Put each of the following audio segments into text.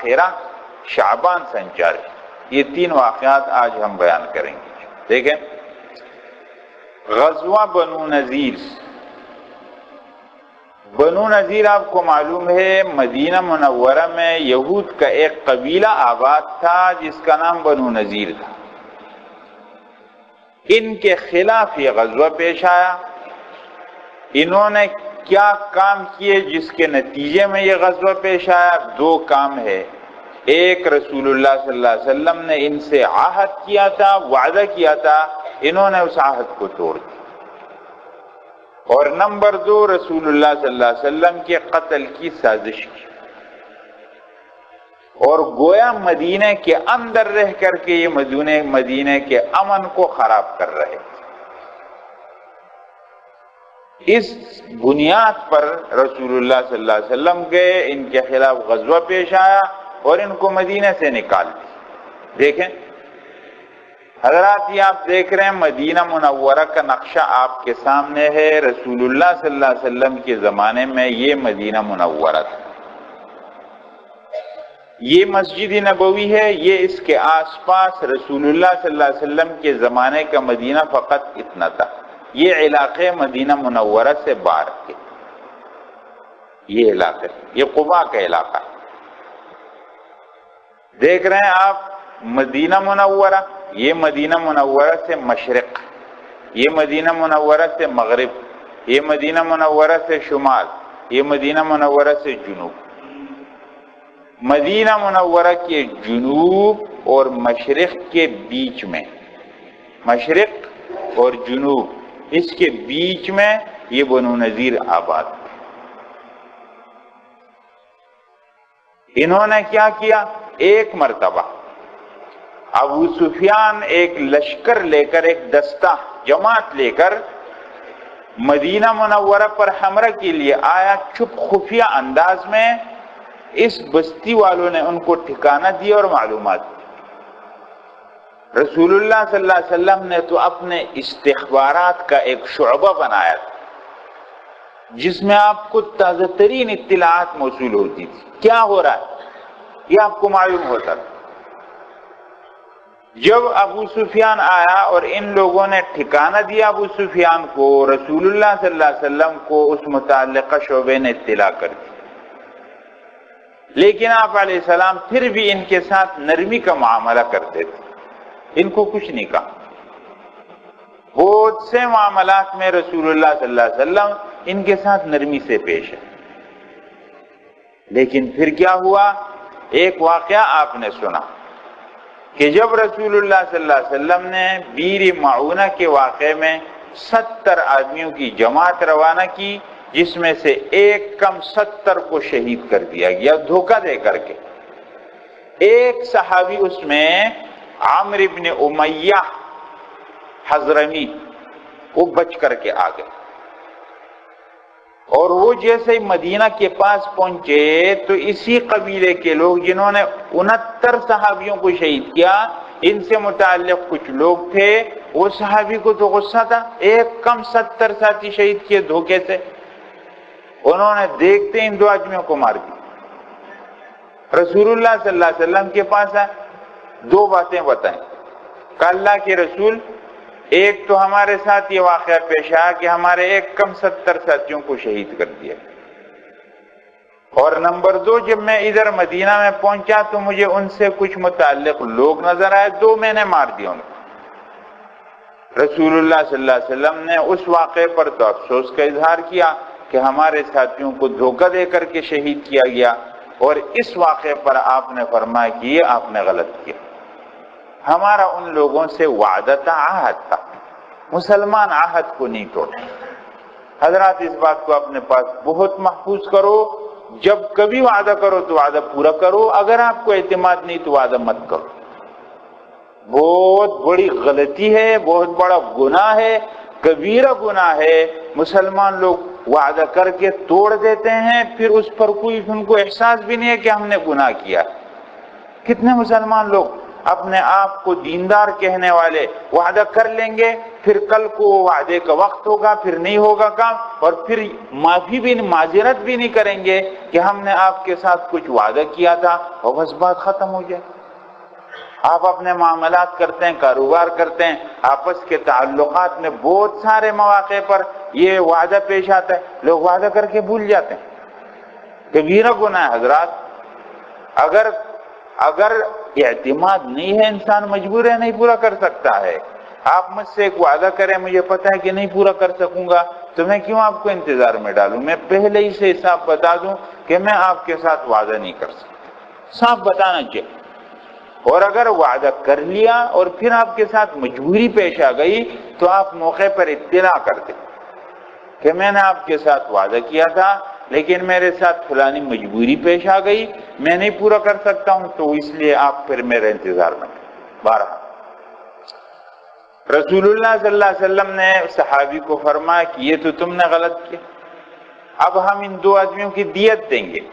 الاخرہ شعبان سن 4۔ یہ 3 واقعات آج ہم بیان کریں گے۔ دیکھیں، غزوہ بنو نذیر۔ بنو نذیر آپ کو معلوم ہے مدینہ منورہ میں یہود کا ایک قبیلہ آباد تھا جس کا نام بنو نذیر تھا۔ ان کے خلاف یہ غزوہ پیش آیا۔ انہوں نے کیا کام کیے جس کے نتیجے میں یہ غزوہ پیش آیا؟ 2 کام ہے۔ ایک، رسول اللہ صلی اللہ علیہ وسلم نے ان سے عہد کیا تھا، وعدہ کیا تھا، انہوں نے اس عہد کو توڑ دیا۔ اور نمبر 2، رسول اللہ صلی اللہ علیہ وسلم کے قتل کی سازش کی، اور گویا مدینہ کے اندر رہ کر کے یہ مدینہ کے امن کو خراب کر رہے تھے۔ اس بنیاد پر رسول اللہ صلی اللہ علیہ وسلم کے ان کے خلاف غزوہ پیش آیا اور ان کو مدینہ سے نکال دیا۔ دیکھیں حضرات، یہ آپ دیکھ رہے ہیں مدینہ منورہ کا نقشہ آپ کے سامنے ہے۔ رسول اللہ صلی اللہ علیہ وسلم کے زمانے میں یہ مدینہ منورہ تھا۔ یہ مسجد نبوی ہے، یہ اس کے آس پاس رسول اللہ صلی اللہ علیہ وسلم کے زمانے کا مدینہ فقط اتنا تھا۔ یہ علاقے مدینہ منورہ سے باہر کے، یہ علاقے، یہ قباء کا علاقہ دیکھ رہے ہیں آپ۔ مدینہ منورہ، یہ مدینہ منورہ سے مشرق، یہ مدینہ منورہ سے مغرب، یہ مدینہ منورہ سے شمال، یہ مدینہ منورہ سے جنوب۔ مدینہ منورہ کے جنوب اور مشرق کے بیچ میں، مشرق اور جنوب، اس کے بیچ میں یہ بنو نذیر آباد۔ انہوں نے کیا کیا؟ ایک مرتبہ ابو سفیان ایک لشکر لے کر، ایک دستہ جماعت لے کر مدینہ منورہ پر حملہ کے لیے آیا، چھپ خفیہ انداز میں۔ اس بستی والوں نے ان کو ٹھکانہ دیا اور معلومات دی۔ رسول اللہ صلی اللہ علیہ وسلم نے تو اپنے استخبارات کا ایک شعبہ بنایا تھا جس میں آپ کو تازہ ترین اطلاعات موصول ہوتی تھی، کیا ہو رہا ہے یہ آپ کو معلوم ہوتا تھا۔ جب ابو سفیان آیا اور ان لوگوں نے ٹھکانہ دیا ابو سفیان کو، رسول اللہ صلی اللہ علیہ وسلم کو اس متعلقہ شعبے نے اطلاع کر دی، لیکن آپ علیہ السلام پھر بھی ان کے ساتھ نرمی کا معاملہ کرتے تھے، ان کو کچھ نہیں کہا۔ بہت سے معاملات میں رسول اللہ صلی اللہ علیہ وسلم ان کے ساتھ نرمی سے پیش ہے، لیکن پھر کیا ہوا؟ ایک واقعہ آپ نے سنا کہ جب رسول اللہ صلی اللہ علیہ وسلم نے بیر معونہ کے واقعے میں 70 آدمیوں کی جماعت روانہ کی، جس میں سے ایک کم 70 کو شہید کر دیا گیا دھوکہ دے کر کے۔ ایک صحابی اس میں عامر بن امیہ حضرمی، وہ بچ کر کے آ گئے، اور وہ جیسے ہی مدینہ کے پاس پہنچے تو اسی قبیلے کے لوگ جنہوں نے 69 صحابیوں کو شہید کیا، ان سے متعلق کچھ لوگ تھے، وہ صحابی کو تو غصہ تھا، ایک کم 70 ساتھی شہید کیے دھوکے سے۔ انہوں نے دیکھتے ان 2 آدمیوں کو مار دیا۔ رسول اللہ صلی اللہ علیہ وسلم کے پاس آئے، 2 باتیں بتائیں کہ اللہ کے رسول، ایک تو ہمارے ساتھ یہ واقعہ پیش آیا کہ ہمارے ایک کم 70 ساتھیوں کو شہید کر دیا، اور نمبر 2، جب میں ادھر مدینہ میں پہنچا تو مجھے ان سے کچھ متعلق لوگ نظر آئے، 2 میں نے مار دیا ان کو۔ رسول اللہ صلی اللہ علیہ وسلم نے اس واقعے پر تو افسوس کا اظہار کیا کہ ہمارے ساتھیوں کو دھوکہ دے کر کے شہید کیا گیا، اور اس واقعے پر آپ نے فرمایا کہ یہ آپ نے غلط کیا، ہمارا ان لوگوں سے وعدہ تھا، عہد تھا، مسلمان عہد کو نہیں توڑے۔ حضرات اس بات کو اپنے پاس بہت محفوظ کرو، جب کبھی وعدہ کرو تو وعدہ پورا کرو، اگر آپ کو اعتماد نہیں تو وعدہ مت کرو۔ بہت بڑی غلطی ہے، بہت بڑا گناہ ہے، کبیرہ گناہ ہے۔ مسلمان لوگ وعدہ کر کے توڑ دیتے ہیں، پھر اس پر کوئی ان کو احساس بھی نہیں ہے کہ ہم نے گناہ کیا۔ کتنے مسلمان لوگ اپنے آپ کو دیندار کہنے والے وعدہ کر لیں گے، پھر کل کو وہ وعدے کا وقت ہوگا، پھر نہیں ہوگا کام، اور پھر معذرت بھی نہیں کریں گے کہ ہم نے آپ کے ساتھ کچھ وعدہ کیا تھا، اور بس بات ختم ہو جائے۔ آپ اپنے معاملات کرتے ہیں، کاروبار کرتے ہیں، آپس کے تعلقات میں بہت سارے مواقع پر یہ وعدہ پیش آتا ہے، لوگ وعدہ کر کے بھول جاتے ہیں۔ کبیرہ گناہ ہے حضرات۔ اگر اعتماد نہیں ہے، انسان مجبور ہے، نہیں پورا کر سکتا ہے۔ آپ مجھ سے ایک وعدہ کریں، مجھے پتہ ہے کہ نہیں پورا کر سکوں گا، تو میں کیوں آپ کو انتظار میں ڈالوں؟ میں پہلے ہی سے صاف بتا دوں کہ میں آپ کے ساتھ وعدہ نہیں کر سکتا، صاف بتانا چاہیے۔ اور اگر وعدہ کر لیا اور پھر آپ کے ساتھ مجبوری پیش آ گئی تو آپ موقع پر اطلاع کر دیں کہ میں نے آپ کے ساتھ وعدہ کیا تھا لیکن میرے ساتھ فلانی مجبوری پیش آ گئی، میں نہیں پورا کر سکتا ہوں، تو اس لیے آپ پھر میرے انتظار میں کریں۔ بارہ رسول اللہ صلی اللہ علیہ وسلم نے صحابی کو فرمایا کہ یہ تو تم نے غلط کیا، اب ہم ان دو آدمیوں کی دیت دیں گے۔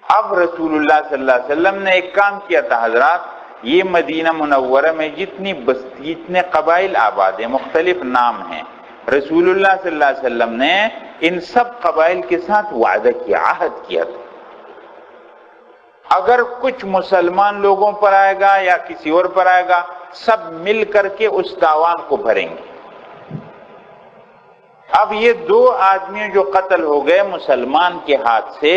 اب رسول اللہ صلی اللہ علیہ وسلم نے ایک کام کیا تھا حضرات، یہ مدینہ منورہ میں جتنے قبائل آباد ہیں، مختلف نام ہیں، رسول اللہ صلی اللہ علیہ وسلم نے ان سب قبائل کے ساتھ وعدہ کیا، عہد کیا تھا، اگر کچھ مسلمان لوگوں پر آئے گا یا کسی اور پر آئے گا، سب مل کر کے اس تاوان کو بھریں گے۔ اب یہ دو آدمی جو قتل ہو گئے مسلمان کے ہاتھ سے،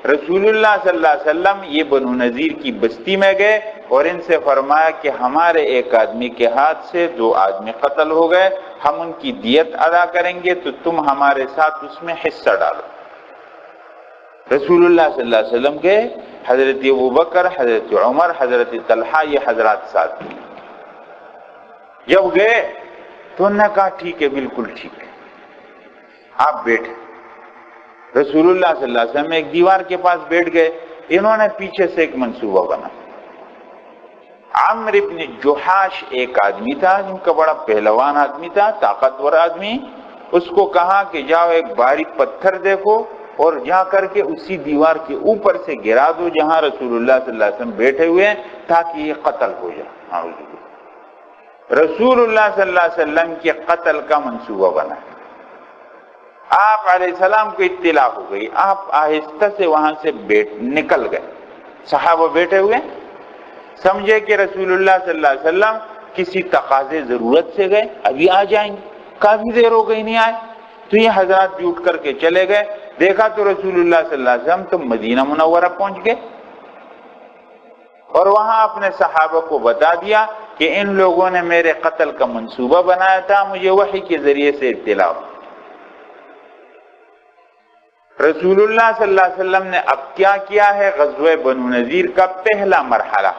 رسول اللہ صلی اللہ علیہ وسلم یہ بنو نذیر کی بستی میں گئے اور ان سے فرمایا کہ ہمارے ایک آدمی کے ہاتھ سے دو آدمی قتل ہو گئے، ہم ان کی دیت ادا کریں گے، تو تم ہمارے ساتھ اس میں حصہ ڈالو۔ رسول اللہ صلی اللہ علیہ وسلم کے حضرت ابوبکر، حضرت عمر، حضرت طلحہ یہ حضرات ساتھ ہیں۔ جب گئے تو انہوں نے کہا ٹھیک ہے، بالکل ٹھیک ہے، آپ بیٹھے۔ رسول اللہ صلی اللہ علیہ وسلم ایک دیوار کے پاس بیٹھ گئے، انہوں نے پیچھے سے ایک منصوبہ بنا۔ عمرو بن جحاش ایک آدمی تھا جن کا بڑا پہلوان آدمی تھا، طاقتور آدمی، اس کو کہا کہ جاؤ ایک باریک پتھر دیکھو اور جا کر کے اسی دیوار کے اوپر سے گرا دو جہاں رسول اللہ صلی اللہ علیہ وسلم بیٹھے ہوئے ہیں، تاکہ یہ قتل ہو جائے۔ رسول اللہ صلی اللہ علیہ وسلم کے قتل کا منصوبہ بنا۔ آپ علیہ السلام کو اطلاع ہو گئی، آپ آہستہ سے وہاں سے نکل گئے، صحابہ بیٹھے ہوئے، سمجھے کہ رسول اللہ صلی اللہ علیہ وسلم کسی تقاضے ضرورت سے گئے، ابھی آ جائیں گے، کافی دیر ہو گئی نہیں آئے، تو یہ حضرات بھی اٹھ کر کے چلے گئے۔ دیکھا تو رسول اللہ صلی اللہ علیہ وسلم تو مدینہ منورہ پہنچ گئے اور وہاں اپنے صحابہ کو بتا دیا کہ ان لوگوں نے میرے قتل کا منصوبہ بنایا تھا، مجھے وحی کے ذریعے سے اطلاع ہو۔ رسول اللہ صلی اللہ علیہ وسلم نے اب کیا کیا ہے؟ غزوہ بنو نذیر کا پہلا مرحلہ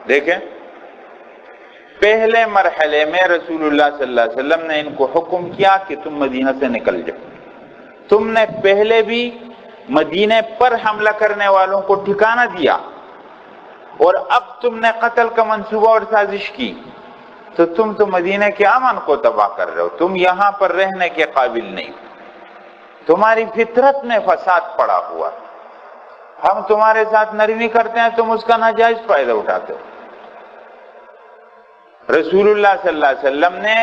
دیکھیں، پہلے مرحلے میں رسول اللہ صلی اللہ علیہ وسلم نے ان کو حکم کیا کہ تم مدینہ سے نکل جاؤ۔ تم نے پہلے بھی مدینہ پر حملہ کرنے والوں کو ٹھکانہ دیا اور اب تم نے قتل کا منصوبہ اور سازش کی، تو تم تو مدینہ کے امن کو تباہ کر رہے ہو، تم یہاں پر رہنے کے قابل نہیں، تمہاری فطرت میں فساد پڑا ہوا، ہم تمہارے ساتھ نرمی کرتے ہیں، تم اس کا ناجائز فائدہ اٹھاتے ہو۔ رسول اللہ صلی اللہ علیہ وسلم نے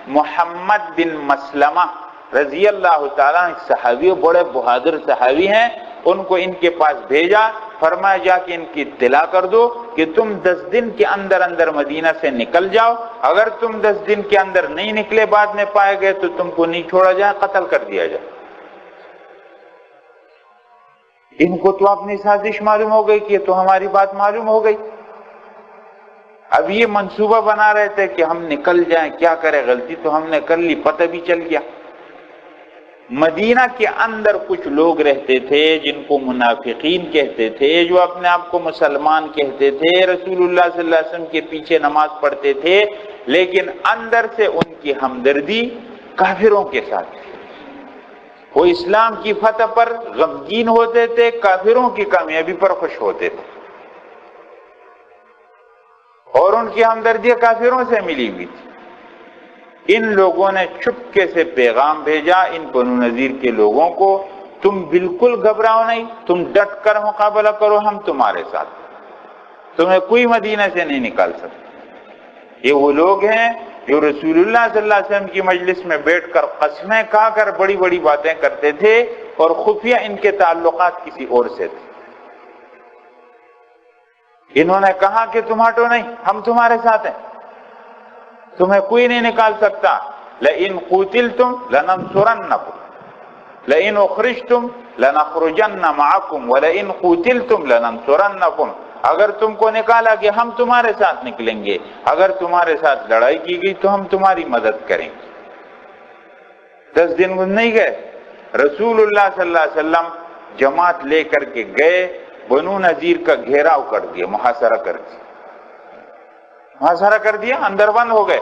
محمد بن مسلمہ رضی اللہ تعالیٰ صحابی، بڑے بہادر صحابی ہیں، ان کو ان کے پاس بھیجا، فرمایا جا کہ ان کی اطلاع کر دو کہ تم 10 دن کے اندر اندر مدینہ سے نکل جاؤ، اگر تم 10 دن کے اندر نہیں نکلے بعد میں پائے گئے تو تم کو نہیں چھوڑا جائے، قتل کر دیا جائے۔ ان کو تو اپنی سازش معلوم ہو گئی کہ تو ہماری بات معلوم ہو گئی، اب یہ منصوبہ بنا رہے تھے کہ ہم نکل جائیں، کیا کرے، غلطی تو ہم نے کر لی، پتہ بھی چل گیا۔ مدینہ کے اندر کچھ لوگ رہتے تھے جن کو منافقین کہتے تھے، جو اپنے آپ کو مسلمان کہتے تھے، رسول اللہ صلی اللہ علیہ وسلم کے پیچھے نماز پڑھتے تھے، لیکن اندر سے ان کی ہمدردی کافروں کے ساتھ تھی۔ وہ اسلام کی فتح پر غمگین ہوتے تھے، کافروں کی کامیابی پر خوش ہوتے تھے، اور ان کی ہمدردی کافروں سے ملی ہوئی تھی۔ ان لوگوں نے چپکے سے پیغام بھیجا ان بنو نذیر کے لوگوں کو، تم بالکل گھبراؤ نہیں، تم ڈٹ کر مقابلہ کرو، ہم تمہارے ساتھ۔ تمہیں کوئی مدینہ سے نہیں نکال سکتا۔ یہ وہ لوگ ہیں جو رسول اللہ صلی اللہ علیہ وسلم کی مجلس میں بیٹھ کر قسمیں کھا کر بڑی بڑی باتیں کرتے تھے اور خفیہ ان کے تعلقات کسی اور سے تھے۔ انہوں نے کہا کہ تم ہٹو نہیں، ہم تمہارے ساتھ ہیں، تمہیں کوئی نہیں نکال سکتا۔ لئن قتلتم لننصرنکم لئن اخرجتم لنخرجن معکم ولئن قتلتم لننصرنکم، اگر تم کو نکالا گیا ہم تمہارے ساتھ نکلیں گے، اگر تمہارے ساتھ لڑائی کی گئی تو ہم تمہاری مدد کریں گے۔ 10 دن نہیں گئے، رسول اللہ صلی اللہ علیہ وسلم جماعت لے کر کے گئے، بنو نذیر کا گھیراؤ کر دیا، محاصرہ کر دیا، محاصرہ کر دیا، اندر بند ہو گئے۔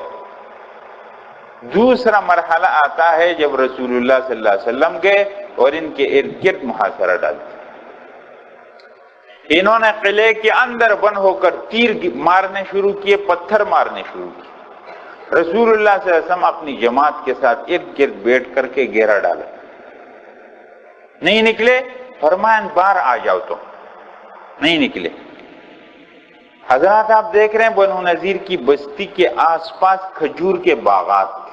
دوسرا مرحلہ آتا ہے جب رسول اللہ صلی اللہ علیہ وسلم گئے اور ان کے ارد گرد محاصرہ ڈال دیا۔ انہوں نے قلعے کے اندر بند ہو کر تیر مارنے شروع کیے، پتھر مارنے شروع کیے۔ رسول اللہ صلی اللہ علیہ وسلم اپنی جماعت کے ساتھ ارد گرد بیٹھ کر کے گھیرا ڈالا، نہیں نکلے، فرمایا باہر آ جاؤ، تو نہیں نکلے۔ حضرات آپ دیکھ رہے ہیں بنو نذیر کی بستی کے آس پاس کھجور کے باغات تھے۔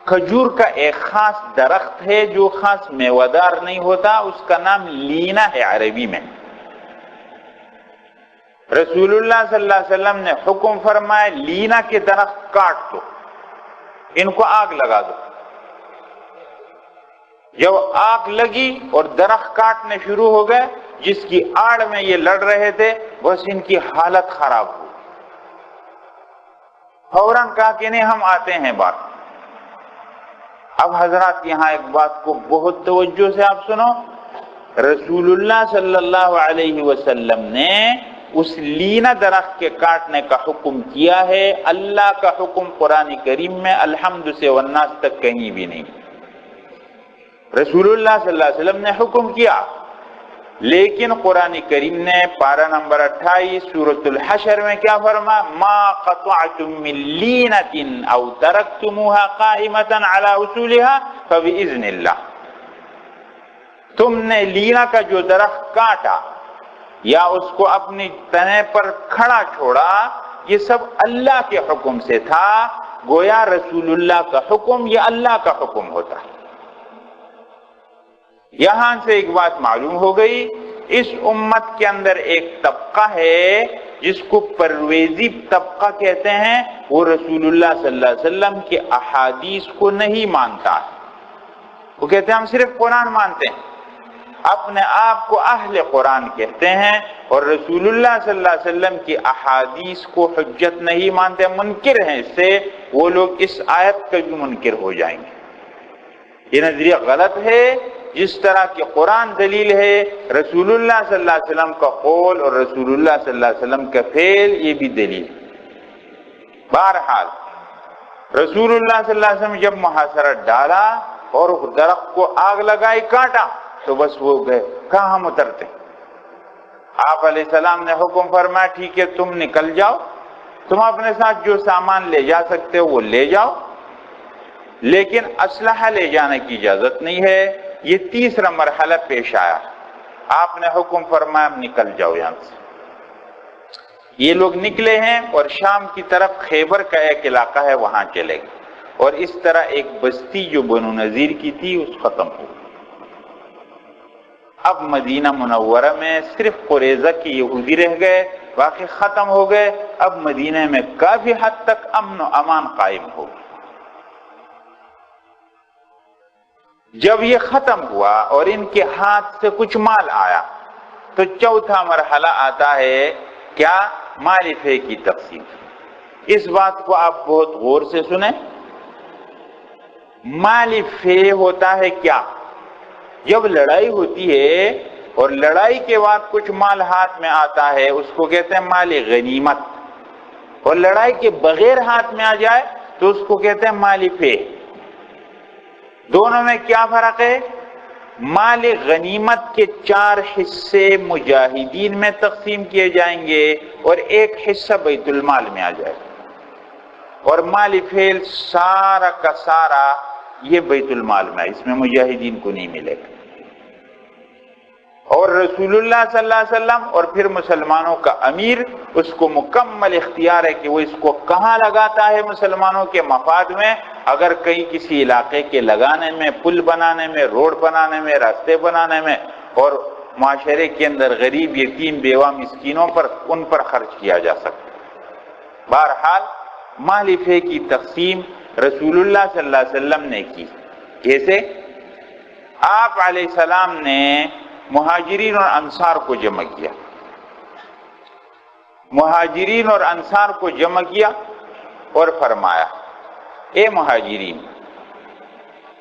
کھجور کا ایک خاص درخت ہے جو خاص میوادار نہیں ہوتا، اس کا نام لینا ہے عربی میں۔ رسول اللہ صلی اللہ علیہ وسلم نے حکم فرمایا لینا کے درخت کاٹ دو، ان کو آگ لگا دو۔ جب آگ لگی اور درخت کاٹنے شروع ہو گئے، جس کی آڑ میں یہ لڑ رہے تھے بس ان کی حالت خراب ہوئی، فوراً کہا کہ نہیں ہم آتے ہیں بات۔ اب حضرات یہاں ایک بات کو بہت توجہ سے آپ سنو، رسول اللہ صلی اللہ علیہ وسلم نے اس لینا درخت کے کاٹنے کا حکم کیا ہے، اللہ کا حکم قرآن کریم میں الحمد سے والناس تک کہیں بھی نہیں۔ رسول اللہ صلی اللہ علیہ وسلم نے حکم کیا، لیکن قرآن کریم نے پارہ نمبر 28 سورۃ الحشر میں کیا فرمایا؟ ما قطعتم من لینۃ او ترکتموها قائمۃ علی اصولها فباذن اللہ، تم نے لینا کا جو درخت کاٹا یا اس کو اپنی تنے پر کھڑا چھوڑا، یہ سب اللہ کے حکم سے تھا۔ گویا رسول اللہ کا حکم یہ اللہ کا حکم ہوتا ہے۔ یہاں سے ایک بات معلوم ہو گئی، اس امت کے اندر ایک طبقہ ہے جس کو پرویزی طبقہ کہتے ہیں، وہ رسول اللہ صلی اللہ علیہ وسلم کے احادیث کو نہیں مانتا ہے۔ وہ کہتے ہیں ہم صرف قرآن مانتے ہیں، اپنے آپ کو اہل قرآن کہتے ہیں، اور رسول اللہ صلی اللہ علیہ وسلم کی احادیث کو حجت نہیں مانتے، منکر ہیں اس سے۔ وہ لوگ اس آیت کا بھی منکر ہو جائیں گے۔ یہ نظریہ غلط ہے۔ جس طرح کہ قرآن دلیل ہے، رسول اللہ صلی اللہ علیہ وسلم کا قول اور رسول اللہ صلی اللہ علیہ وسلم کا فعل یہ بھی دلیل۔ بہرحال رسول اللہ صلی اللہ علیہ وسلم جب محاصرہ ڈالا اور درخت کو آگ لگائی، کاٹا، تو بس وہ گئے، کہاں ہم اترتے؟ آپ علیہ السلام نے حکم فرمایا ٹھیک ہے تم نکل جاؤ، تم اپنے ساتھ جو سامان لے جا سکتے ہو وہ لے جاؤ، لیکن اسلحہ لے جانے کی اجازت نہیں ہے۔ یہ تیسرا مرحلہ پیش آیا، آپ نے حکم فرمایا نکل جاؤ یہاں سے۔ یہ لوگ نکلے ہیں اور شام کی طرف خیبر کا ایک علاقہ ہے وہاں چلے گئے، اور اس طرح ایک بستی جو بنو نذیر کی تھی اس ختم ہو گئی۔ اب مدینہ منورہ میں صرف قریظہ کے یہودی رہ گئے، باقی ختم ہو گئے۔ اب مدینہ میں کافی حد تک امن و امان قائم ہو گیا۔ جب یہ ختم ہوا اور ان کے ہاتھ سے کچھ مال آیا تو چوتھا مرحلہ آتا ہے کیا؟ مال فے کی تقسیم۔ اس بات کو آپ بہت غور سے سنیں۔ مال فے ہوتا ہے کیا؟ جب لڑائی ہوتی ہے اور لڑائی کے بعد کچھ مال ہاتھ میں آتا ہے اس کو کہتے ہیں مال غنیمت، اور لڑائی کے بغیر ہاتھ میں آ جائے تو اس کو کہتے ہیں مال فے۔ دونوں میں کیا فرق ہے؟ مال غنیمت کے 4 حصے مجاہدین میں تقسیم کیے جائیں گے اور 1 حصہ بیت المال میں آ جائے گا، اور مال فیل سارا کا سارا یہ بیت المال میں، اس میں مجاہدین کو نہیں ملے گا۔ اور رسول اللہ صلی اللہ علیہ وسلم اور پھر مسلمانوں کا امیر، اس کو مکمل اختیار ہے کہ وہ اس کو کہاں لگاتا ہے مسلمانوں کے مفاد میں۔ اگر کہیں کسی علاقے کے لگانے میں، پل بنانے میں، روڈ بنانے میں، راستے بنانے میں، اور معاشرے کے اندر غریب، یتیم، بیوہ، مسکینوں پر، ان پر خرچ کیا جا سکتا ہے۔ بہرحال مال فے کی تقسیم رسول اللہ صلی اللہ علیہ وسلم نے کی۔ کیسے؟ آپ علیہ السلام نے مہاجرین اور انصار کو جمع کیا، مہاجرین اور انصار کو جمع کیا اور فرمایا، اے مہاجرین،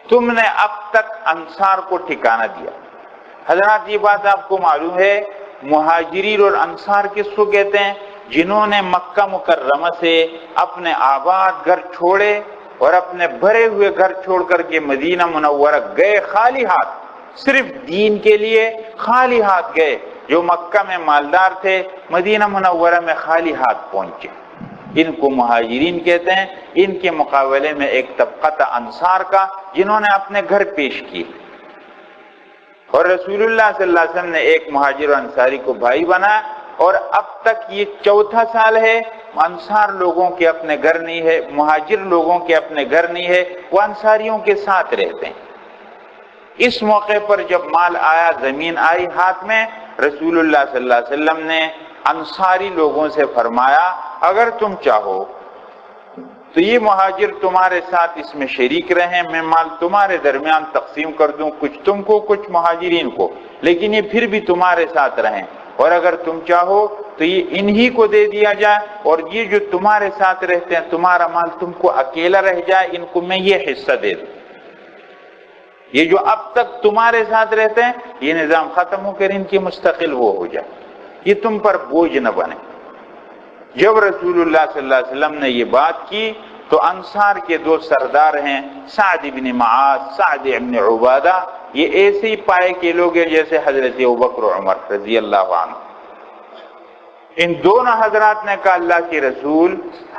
تم نے اب تک انصار کو ٹھکانہ دیا۔ حضرات یہ بات آپ کو معلوم ہے، مہاجرین اور انصار کس کو کہتے ہیں؟ جنہوں نے مکہ مکرمہ سے اپنے آباد گھر چھوڑے اور اپنے بھرے ہوئے گھر چھوڑ کر کے مدینہ منورہ گئے خالی ہاتھ، صرف دین کے لیے خالی ہاتھ گئے۔ جو مکہ میں مالدار تھے مدینہ منورہ میں خالی ہاتھ پہنچے، ان کو مہاجرین کہتے ہیں۔ ان کے مقابلے میں ایک طبقہ تھا انصار کا، جنہوں نے اپنے گھر پیش کیے، اور رسول اللہ صلی اللہ علیہ وسلم نے ایک مہاجر و انصاری کو بھائی بنایا، اور اب تک یہ چوتھا سال ہے انصار لوگوں کے اپنے گھر نہیں ہے، مہاجر لوگوں کے اپنے گھر نہیں ہے، وہ انصاریوں کے ساتھ رہتے ہیں۔ اس موقع پر جب مال آیا، زمین آئی ہاتھ میں، رسول اللہ صلی اللہ علیہ وسلم نے انصاری لوگوں سے فرمایا، اگر تم چاہو تو یہ مہاجر تمہارے ساتھ اس میں شریک رہیں، میں مال تمہارے درمیان تقسیم کر دوں، کچھ تم کو کچھ مہاجرین کو، لیکن یہ پھر بھی تمہارے ساتھ رہیں، اور اگر تم چاہو تو یہ انہی کو دے دیا جائے، اور یہ جو تمہارے ساتھ رہتے ہیں تمہارا مال تم کو اکیلا رہ جائے، ان کو میں یہ حصہ دے دوں۔ یہ جو اب تک تمہارے ساتھ رہتے ہیں یہ نظام ختم ہو کر ان کی مستقل وہ ہو جائے، یہ تم پر بوجھ نہ بنے۔ جب رسول اللہ صلی اللہ علیہ وسلم نے یہ بات کی تو انصار کے دو سردار ہیں، سعد بن معاذ، سعد بن عبادہ، یہ ایسے ہی پائے کے لوگ ہیں جیسے حضرت ابوبکر و عمر رضی اللہ عنہ۔ ان دونوں حضرات نے کہا، اللہ کے رسول،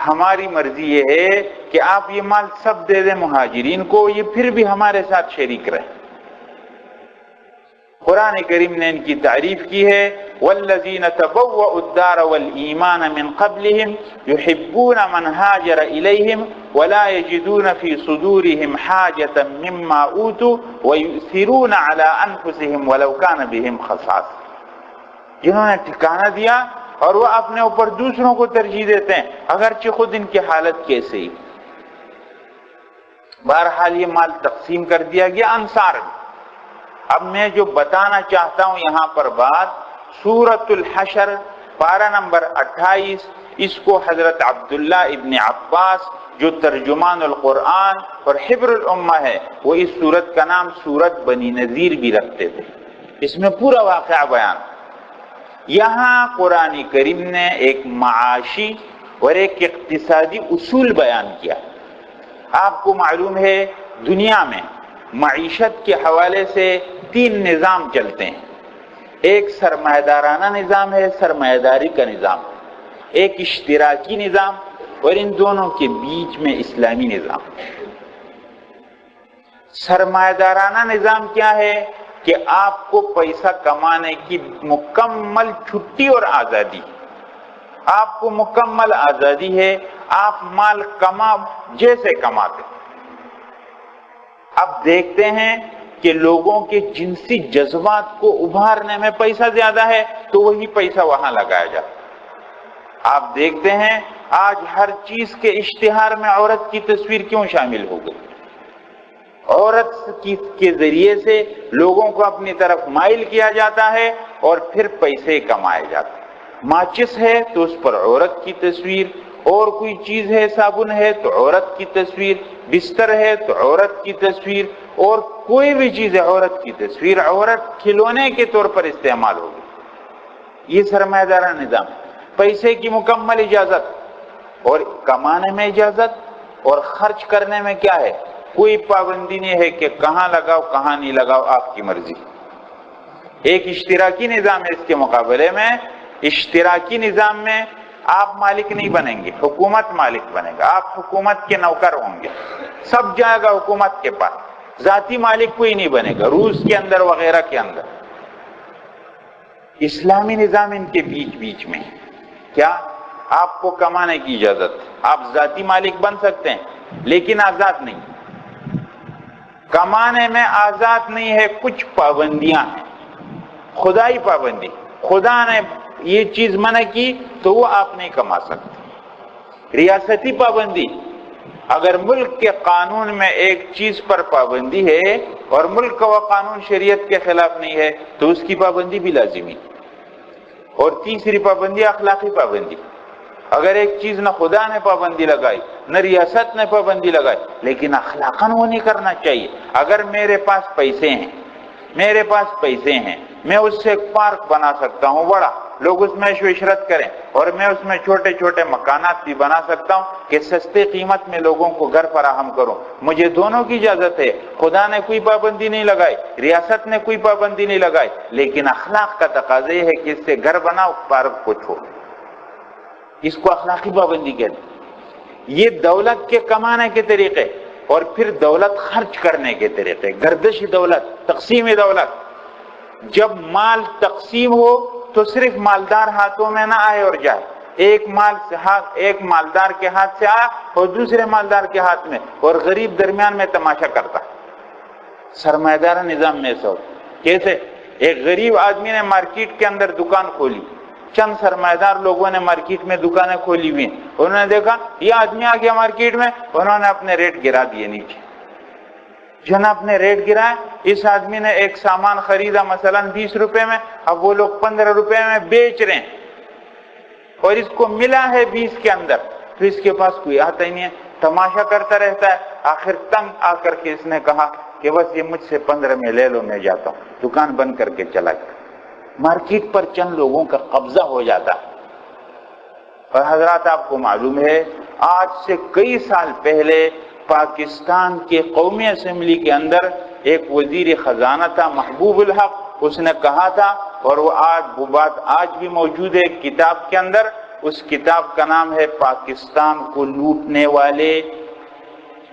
ہماری مرضی یہ ہے کہ آپ یہ مال سب دے دیں مہاجرین کو، یہ پھر بھی ہمارے ساتھ شریک رہیں۔ قرآن کریم نے ان کی تعریف کی ہے، والذین تبوؤوا الدار والایمان من قبلهم يحبون من هاجر الیہم ولا یجدون فی صدورهم حاجة مما اوتوا ویؤثرون علی انفسهم ولو کان بهم خصاصہ، جنہوں نے ٹھکانہ دیا اور وہ اپنے اوپر دوسروں کو ترجیح دیتے ہیں اگرچہ خود ان کی حالت کیسے ہی۔ بہرحال یہ مال تقسیم کر دیا گیا انصار میں۔ اب میں جو بتانا چاہتا ہوں یہاں پر بات، سورۃ الحشر پارہ نمبر 28، اس کو حضرت عبداللہ ابن عباس جو ترجمان القرآن اور حبر الامہ ہے، وہ اس سورت کا نام سورت بنی نذیر بھی رکھتے تھے۔ اس میں پورا واقعہ بیان۔ یہاں قرآن کریم نے ایک معاشی اور ایک اقتصادی اصول بیان کیا۔ آپ کو معلوم ہے دنیا میں معیشت کے حوالے سے 3 نظام چلتے ہیں، ایک سرمایہ دارانہ نظام ہے، سرمایہ داری کا نظام، ایک اشتراکی نظام، اور ان دونوں کے بیچ میں اسلامی نظام۔ سرمایہ دارانہ نظام کیا ہے کہ آپ کو پیسہ کمانے کی مکمل چھٹی اور آزادی، آپ کو مکمل آزادی ہے، آپ مال کما جیسے کماتے۔ اب دیکھتے ہیں کہ لوگوں کے جنسی جذبات کو ابھارنے میں پیسہ زیادہ ہے تو وہی پیسہ وہاں لگایا جاتا۔ آپ دیکھتے ہیں آج ہر چیز کے اشتہار میں عورت کی تصویر کیوں شامل ہو گئی؟ عورت کے ذریعے سے لوگوں کو اپنی طرف مائل کیا جاتا ہے اور پھر پیسے کمائے جاتے ہیں۔ ماچس ہے تو اس پر عورت کی تصویر، اور کوئی چیز ہے، صابن ہے تو عورت کی تصویر، بستر ہے تو عورت کی تصویر، اور کوئی بھی چیز ہے عورت کی تصویر، عورت کھلونے کے طور پر استعمال ہوگی۔ یہ سرمایہ دارانہ نظام، پیسے کی مکمل اجازت، اور کمانے میں اجازت، اور خرچ کرنے میں کیا ہے، کوئی پابندی نہیں ہے کہ کہاں لگاؤ کہاں نہیں لگاؤ، آپ کی مرضی۔ ایک اشتراکی نظام ہے اس کے مقابلے میں۔ اشتراکی نظام میں آپ مالک نہیں بنیں گے، حکومت مالک بنے گا، آپ حکومت کے نوکر ہوں گے، سب جائے گا حکومت کے پاس، ذاتی مالک کوئی نہیں بنے گا، روس کے اندر وغیرہ کے اندر۔ اسلامی نظام ان کے بیچ بیچ میں. کیا آپ کو کمانے کی اجازت، آپ ذاتی مالک بن سکتے ہیں لیکن آزاد نہیں. کمانے میں آزاد نہیں ہے، کچھ پابندیاں ہیں. خدائی پابندی، خدا نے یہ چیز منع کی تو وہ آپ نہیں کما سکتے. ریاستی پابندی، اگر ملک کے قانون میں ایک چیز پر پابندی ہے اور ملک کا وہ قانون شریعت کے خلاف نہیں ہے تو اس کی پابندی بھی لازمی. اور تیسری پابندی اخلاقی پابندی. اگر ایک چیز نہ خدا نے پابندی لگائی نہ ریاست نے پابندی لگائی لیکن اخلاقاً وہ نہیں کرنا چاہیے. اگر میرے پاس پیسے ہیں میں اس سے ایک پارک بنا سکتا ہوں بڑا، لوگ اس میں عشرت کریں، اور میں اس میں چھوٹے چھوٹے مکانات بھی بنا سکتا ہوں کہ سستے قیمت میں لوگوں کو گھر فراہم کروں. مجھے دونوں کی اجازت ہے. خدا نے کوئی پابندی نہیں لگائی، ریاست نے کوئی پابندی نہیں لگائی، لیکن اخلاق کا تقاضا یہ ہے کہ اس سے گھر بناؤ، پارک کو چھوڑ. اس کو اخلاقی پابندی کہتے ہیں. یہ دولت کے کمانے کے طریقے اور پھر دولت خرچ کرنے کے طریقے، گردش دولت، تقسیم دولت. جب مال تقسیم ہو تو صرف مالدار ہاتھوں میں نہ آئے اور جائے. ایک مالدار کے ہاتھ سے آیا اور دوسرے مالدار کے ہاتھ میں، اور غریب درمیان میں تماشا کرتا. سرمایہ نظام میں ایسا ہو. کیسے؟ ایک غریب آدمی نے مارکیٹ کے اندر دکان کھولی، چند سرمایہ دار لوگوں نے مارکیٹ میں دکانیں کھولی ہوئی، انہوں نے دیکھا یہ آدمی آ گیا مارکیٹ میں، انہوں نے اپنے ریٹ گرا دیے نیچے. جناب نے ریٹ گرائے، اس آدمی نے ایک سامان خریدا مثلا 20 روپے میں، اب وہ لوگ 15 روپے میں بیچ رہے ہیں اور اس کو ملا ہے 20 کے اندر، تو اس کے پاس کوئی آتا ہی نہیں ہے، تماشا کرتا رہتا ہے. آخر تنگ آ کر کے اس نے کہا کہ بس یہ مجھ سے 15 میں لے لو، میں جاتا ہوں. دکان بند کر کے چلا گیا. مارکیٹ پر چند لوگوں کا قبضہ ہو جاتا ہے. اور حضرات آپ کو معلوم ہے آج سے کئی سال پہلے پاکستان کے قومی اسمبلی کے اندر ایک وزیر خزانہ تھا محبوب الحق، اس نے کہا تھا، اور وہ بات آج بھی موجود ہے ایک کتاب کے اندر. اس کتاب کا نام ہے پاکستان کو لوٹنے والے.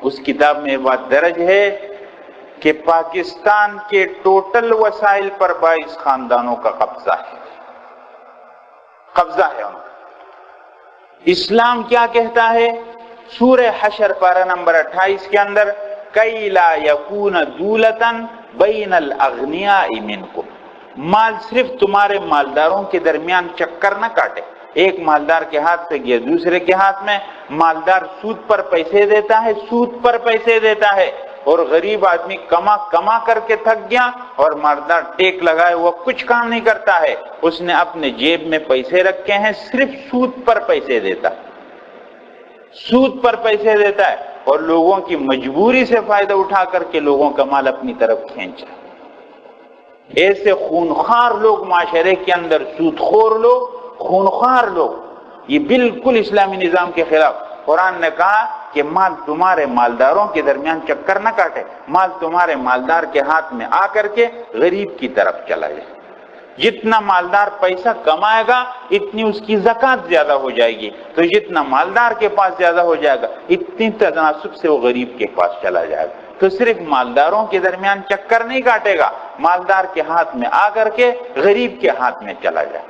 اس کتاب میں یہ بات درج ہے کہ پاکستان کے ٹوٹل وسائل پر 22 خاندانوں کا قبضہ ہے. اسلام کیا کہتا ہے؟ سورہ حشر پارہ نمبر 28 کے اندر کَإْ لَا يَكُونَ دُولَةً بَيْنَ الْأَغْنِيَاءِ مِنْكُمْ، مال صرف تمہارے مالداروں کے درمیان چکر نہ کاٹے. ایک مالدار کے ہاتھ سے گیا دوسرے کے ہاتھ میں. مالدار سود پر پیسے دیتا ہے اور غریب آدمی کما کر کے تھک گیا اور مالدار ٹیک لگائے وہ کچھ کام نہیں کرتا ہے. اس نے اپنے جیب میں پیسے رکھے ہیں، صرف سود پر پیسے دیتا ہے اور لوگوں کی مجبوری سے فائدہ اٹھا کر کے لوگوں کا مال اپنی طرف کھینچا. ایسے خونخوار لوگ معاشرے کے اندر، سودخور لوگ، خونخوار لوگ، یہ بالکل اسلامی نظام کے خلاف. قرآن نے کہا کہ مال تمہارے مالداروں کے درمیان چکر نہ کاٹے، مال تمہارے مالدار کے ہاتھ میں آ کر کے غریب کی طرف چلا جائے. جتنا مالدار پیسہ کمائے گا اتنی اس کی زکوٰۃ زیادہ ہو جائے گی، تو جتنا مالدار کے پاس زیادہ ہو جائے گا اتنی تناسب سے وہ غریب کے پاس چلا جائے گا. تو صرف مالداروں کے درمیان چکر نہیں کاٹے گا، مالدار کے ہاتھ میں آ کر کے غریب کے ہاتھ میں چلا جائے.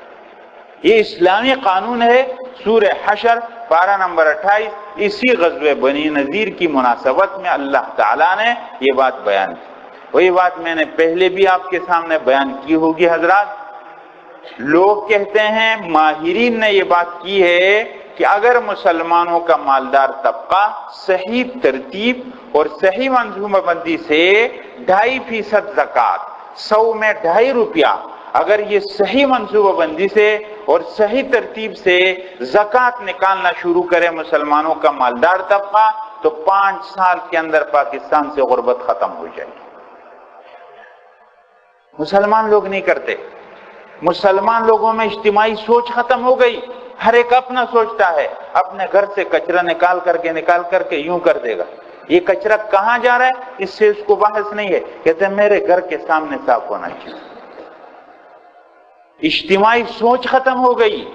یہ اسلامی قانون ہے. سورہ حشر پارہ نمبر 28. اسی غزوہ بنی نذیر کی مناسبت میں اللہ تعالیٰ نے یہ بات بیان کی. وہی بات میں نے پہلے بھی آپ کے سامنے بیان کی ہوگی. حضرات، لوگ کہتے ہیں، ماہرین نے یہ بات کی ہے کہ اگر مسلمانوں کا مالدار طبقہ صحیح ترتیب اور صحیح منصوبہ بندی سے 2.5% زکوٰۃ، 100 میں 2.5 روپیہ، اگر یہ صحیح منصوبہ بندی سے اور صحیح ترتیب سے زکوٰۃ نکالنا شروع کرے مسلمانوں کا مالدار طبقہ، تو 5 سال کے اندر پاکستان سے غربت ختم ہو جائے گی. مسلمان لوگ نہیں کرتے. مسلمان لوگوں میں اجتماعی سوچ ختم ہو گئی. ہر ایک اپنا سوچتا ہے، اپنے گھر سے کچرا نکال کر کے یوں کر دے گا. یہ کچرا کہاں جا رہا ہے اس سے اس کو بحث نہیں ہے. کہتے ہیں میرے گھر کے سامنے صاف ہونا چاہیے. اجتماعی سوچ ختم ہو گئی.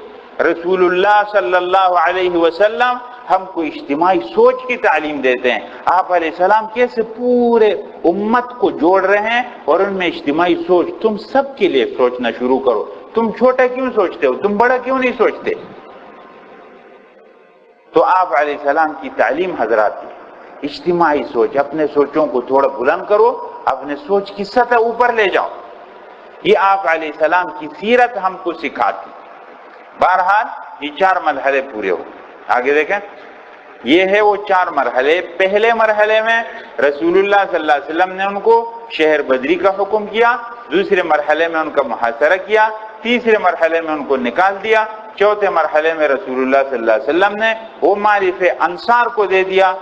رسول اللہ صلی اللہ علیہ وسلم ہم کو اجتماعی سوچ کی تعلیم دیتے ہیں. آپ علیہ السلام کیسے پورے امت کو جوڑ رہے ہیں اور ان میں اجتماعی سوچ، تم سب کے لیے سوچنا شروع کرو. تم چھوٹا کیوں سوچتے ہو، تم بڑا کیوں نہیں سوچتے؟ تو آپ علیہ السلام کی تعلیم حضرات، اجتماعی سوچ، اپنے سوچوں کو تھوڑا بلند کرو، اپنے سوچ کی سطح اوپر لے جاؤ، یہ آپ علیہ السلام کی سیرت ہم کو سکھاتی۔ بہرحال یہ 4 مرحلے پورے ہو۔ آگے دیکھیں، یہ ہے وہ 4 مرحلے۔ پہلے مرحلے میں رسول اللہ صلی اللہ علیہ وسلم نے ان کو شہر بدری کا حکم کیا، دوسرے مرحلے میں ان کا محاصرہ کیا، تیسرے مرحلے میں ان کو نکال دیا، چوتھے مرحلے میں رسول اللہ صلی اللہ علیہ وسلم نے وہ معرف انصار کو دے دیا،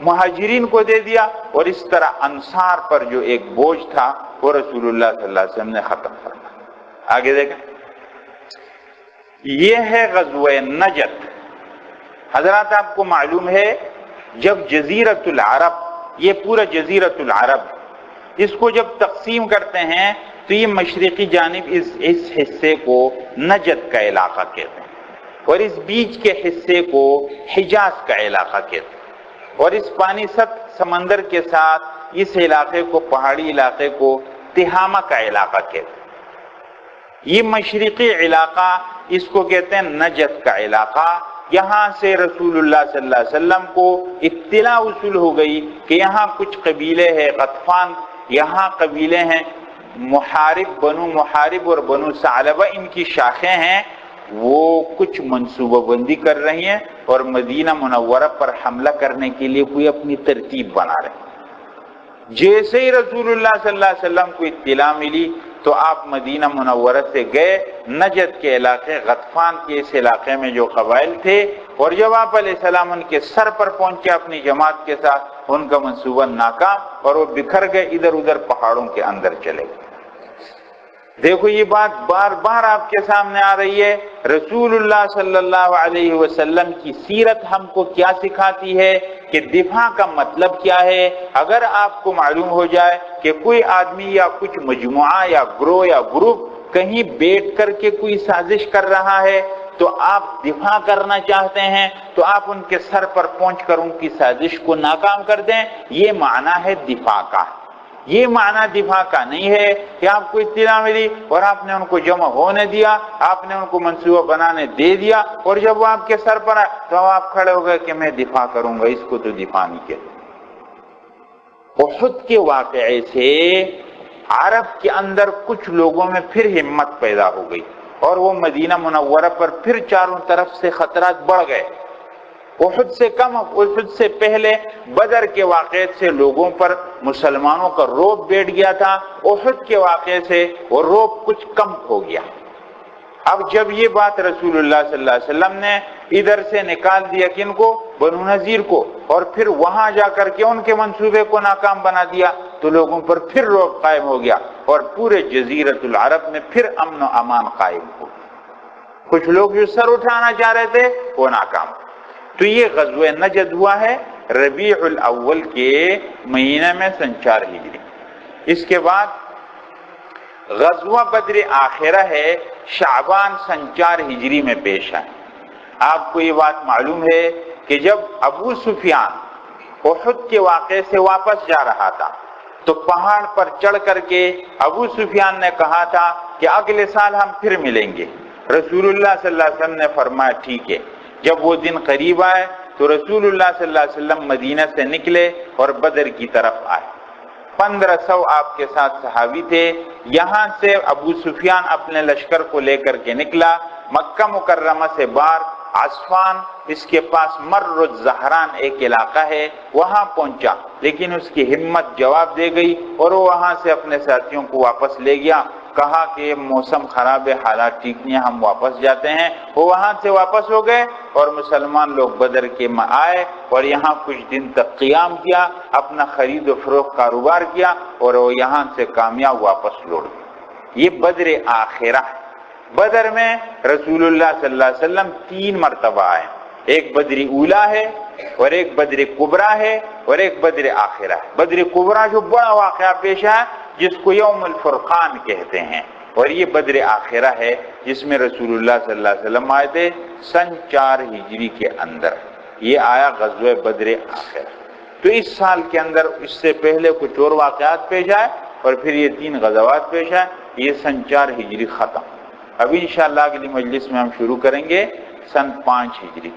مہاجرین کو دے دیا، اور اس طرح انصار پر جو ایک بوجھ تھا وہ رسول اللہ صلی اللہ علیہ وسلم نے ختم فرمایا۔ آگے دیکھیں، یہ ہے غزوہ نجد۔ حضرات آپ کو معلوم ہے جب جزیرۃ العرب، یہ پورا جزیرۃ العرب، اس کو جب تقسیم کرتے ہیں تو یہ مشرقی جانب اس حصے کو نجد کا علاقہ کہتے ہیں، اور اس بیچ کے حصے کو حجاز کا علاقہ کہتے ہیں، اور اس پانی سمندر کے ساتھ اس علاقے کو، پہاڑی علاقے کو تہامہ کا علاقہ کہتے ہیں۔ یہ مشرقی علاقہ اس کو کہتے ہیں نجد کا علاقہ۔ یہاں سے رسول اللہ صلی اللہ علیہ وسلم کو اطلاع وصول ہو گئی کہ یہاں کچھ قبیلے ہیں، غطفان، یہاں قبیلے ہیں، محارب، بنو محارب اور بنو ثعلبہ، ان کی شاخیں ہیں، وہ کچھ منصوبہ بندی کر رہی ہیں اور مدینہ منورہ پر حملہ کرنے کے لیے کوئی اپنی ترتیب بنا رہے ہیں۔ جیسے ہی رسول اللہ صلی اللہ علیہ وسلم کو اطلاع ملی تو آپ مدینہ منورہ سے گئے نجد کے علاقے، غطفان کے اس علاقے میں جو قبائل تھے، اور جب آپ علیہ السلام ان کے سر پر پہنچے اپنی جماعت کے ساتھ، ان کا منصوبہ ناکام اور وہ بکھر گئے، ادھر ادھر پہاڑوں کے اندر چلے گئے۔ دیکھو یہ بات بار بار آپ کے سامنے آ رہی ہے، رسول اللہ صلی اللہ علیہ وسلم کی سیرت ہم کو کیا سکھاتی ہے کہ دفاع کا مطلب کیا ہے۔ اگر آپ کو معلوم ہو جائے کہ کوئی آدمی یا کچھ مجموعہ یا گروہ یا گروپ کہیں بیٹھ کر کے کوئی سازش کر رہا ہے تو آپ دفاع کرنا چاہتے ہیں، تو آپ ان کے سر پر پہنچ کر ان کی سازش کو ناکام کر دیں، یہ معنی ہے دفاع کا۔ یہ معنی دفاع کا نہیں ہے کہ آپ کو اطلاع ملی اور آپ نے ان کو جمع ہونے دیا، آپ نے ان کو منصوبہ بنانے دے دیا، اور جب وہ آپ کے سر پر آئے تو آپ کھڑے ہو گئے کہ میں دفاع کروں گا، اس کو تو دفاع نہیں کہتے۔ احد کے واقعے سے عرب کے اندر کچھ لوگوں میں پھر ہمت پیدا ہو گئی، اور وہ مدینہ منورہ پر پھر چاروں طرف سے خطرات بڑھ گئے۔ احد سے کم، احد سے پہلے بدر کے واقعے سے لوگوں پر مسلمانوں کا رعب بیٹھ گیا تھا، احد کے واقعے سے وہ رعب کچھ کم ہو گیا۔ اب جب یہ بات رسول اللہ صلی اللہ علیہ وسلم نے ادھر سے نکال دیا کن کو، بنو نذیر کو، اور پھر وہاں جا کر کے ان کے منصوبے کو ناکام بنا دیا، تو لوگوں پر پھر رعب قائم ہو گیا، اور پورے جزیرۃ العرب میں پھر امن و امان قائم ہو گیا۔ کچھ لوگ جو سر اٹھانا چاہ رہے تھے وہ ناکام۔ تو یہ غزوہ نجد ہوا ہے ربیع الاول کے مہینے میں سن 4 ہجری۔ اس کے بعد غزوہ بدر آخرہ ہے، شعبان سن 4 ہجری میں پیش آئے۔ آپ کو یہ بات معلوم ہے کہ جب ابو سفیان احد کے واقعے سے واپس جا رہا تھا تو پہاڑ پر چڑھ کر کے ابو سفیان نے کہا تھا کہ اگلے سال ہم پھر ملیں گے۔ رسول اللہ صلی اللہ علیہ وسلم نے فرمایا ٹھیک ہے۔ جب وہ دن قریب آئے تو رسول اللہ صلی اللہ علیہ وسلم مدینہ سے نکلے اور بدر کی طرف آئے۔ 1500 آپ کے ساتھ صحابی تھے۔ یہاں سے ابو سفیان اپنے لشکر کو لے کر کے نکلا، مکہ مکرمہ سے باہر عصفان، اس کے پاس مر الزہران ایک علاقہ ہے، وہاں پہنچا، لیکن اس کی ہمت جواب دے گئی اور وہ وہاں سے اپنے ساتھیوں کو واپس لے گیا، کہا کہ موسم خراب ہے، حالات ٹھیک نہیں، ہم واپس جاتے ہیں۔ وہ وہاں سے واپس ہو گئے اور مسلمان لوگ بدر کے میں آئے اور یہاں کچھ دن تک قیام کیا، اپنا خرید و فروخت کاروبار کیا، اور وہ یہاں سے کامیاب واپس لوٹ گئے۔ یہ بدر آخرہ ہے۔ بدر میں رسول اللہ صلی اللہ علیہ وسلم 3 مرتبہ آئے، ایک بدر اولا ہے اور ایک بدر کبریٰ ہے اور ایک بدر آخرہ ہے۔ بدر کبریٰ جو بڑا واقعہ پیش ہے جس کو یوم الفرقان کہتے ہیں، اور یہ بدر آخرہ ہے جس میں رسول اللہ صلی اللہ علیہ وسلم آئے تھے سن 4 ہجری کے اندر۔ یہ آیا غزوہ بدر آخرہ۔ تو اس سال کے اندر اس سے پہلے کچھ اور واقعات پیش آئے اور پھر یہ 3 غزوات پیش آئے، یہ سن 4 ہجری ختم۔ اب انشاءاللہ اگلی مجلس میں ہم شروع کریں گے سن 5 ہجری۔